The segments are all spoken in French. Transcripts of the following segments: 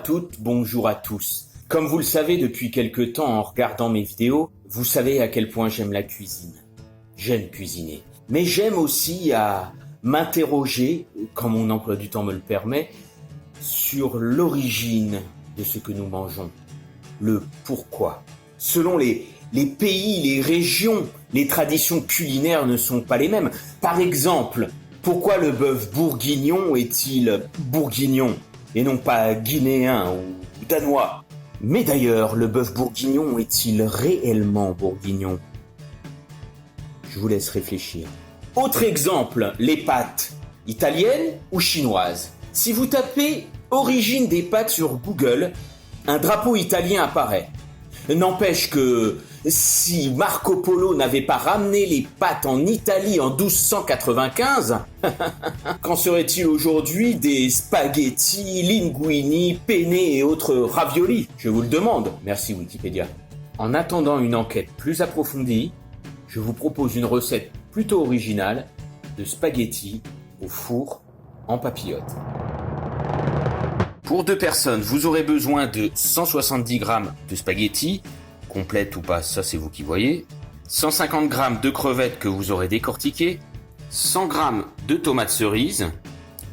toutes, bonjour à tous. Comme vous le savez depuis quelque temps en regardant mes vidéos, vous savez à quel point j'aime la cuisine. J'aime cuisiner. Mais j'aime aussi à m'interroger, quand mon emploi du temps me le permet, sur l'origine de ce que nous mangeons. Le pourquoi. Selon les pays, les régions, les traditions culinaires ne sont pas les mêmes. Par exemple, pourquoi le bœuf bourguignon est-il bourguignon et non pas guinéen ou danois? Mais d'ailleurs, le bœuf bourguignon est-il réellement bourguignon? Je vous laisse réfléchir. Autre exemple, les pâtes, italiennes ou chinoises. Si vous tapez origine des pâtes sur Google, un drapeau italien apparaît. N'empêche que si Marco Polo n'avait pas ramené les pâtes en Italie en 1295, qu'en serait-il aujourd'hui des spaghettis, linguini, penne et autres raviolis? Je vous le demande. Merci Wikipédia. En attendant une enquête plus approfondie, je vous propose une recette plutôt originale de spaghettis au four en papillote. Pour 2 personnes, vous aurez besoin de 170 g de spaghettis, complètes ou pas, ça c'est vous qui voyez, 150 g de crevettes que vous aurez décortiquées, 100 g de tomates cerises,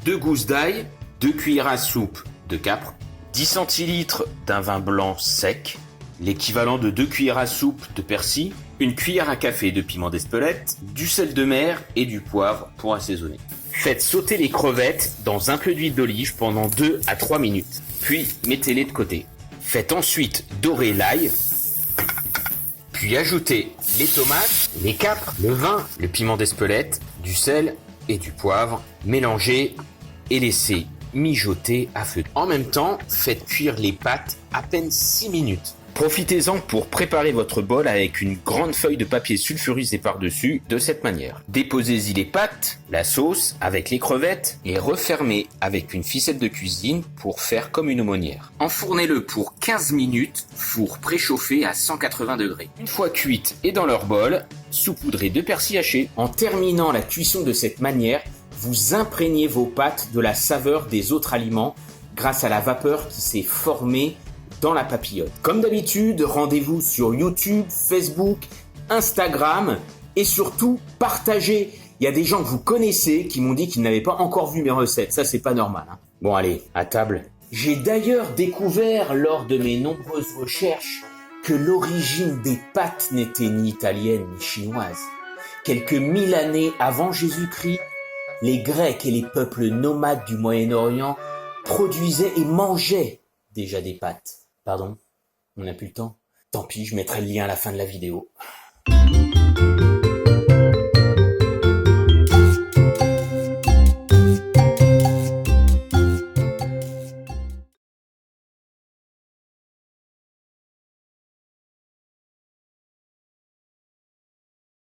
2 gousses d'ail, 2 cuillères à soupe de capre, 10 centilitres d'un vin blanc sec, l'équivalent de 2 cuillères à soupe de persil, une cuillère à café de piment d'Espelette, du sel de mer et du poivre pour assaisonner. Faites sauter les crevettes dans un peu d'huile d'olive pendant 2 à 3 minutes, puis mettez-les de côté. Faites ensuite dorer l'ail, puis ajoutez les tomates, les capres, le vin, le piment d'Espelette, du sel et du poivre. Mélangez et laissez mijoter à feu. En même temps, faites cuire les pâtes à peine 6 minutes. Profitez-en pour préparer votre bol avec une grande feuille de papier sulfurisé par-dessus de cette manière. Déposez-y les pâtes, la sauce avec les crevettes et refermez avec une ficelle de cuisine pour faire comme une aumônière. Enfournez-le pour 15 minutes, four préchauffé à 180 degrés. Une fois cuite et dans leur bol, saupoudrez de persil haché. En terminant la cuisson de cette manière, vous imprégnez vos pâtes de la saveur des autres aliments grâce à la vapeur qui s'est formée dans la papillote. Comme d'habitude, rendez-vous sur YouTube, Facebook, Instagram et surtout partagez. Il y a des gens que vous connaissez qui m'ont dit qu'ils n'avaient pas encore vu mes recettes. Ça, c'est pas normal. Bon, allez, à table. J'ai d'ailleurs découvert lors de mes nombreuses recherches que l'origine des pâtes n'était ni italienne ni chinoise. Quelques 1000 années avant Jésus-Christ, les Grecs et les peuples nomades du Moyen-Orient produisaient et mangeaient déjà des pâtes. Pardon, on n'a plus le temps. Tant pis, je mettrai le lien à la fin de la vidéo.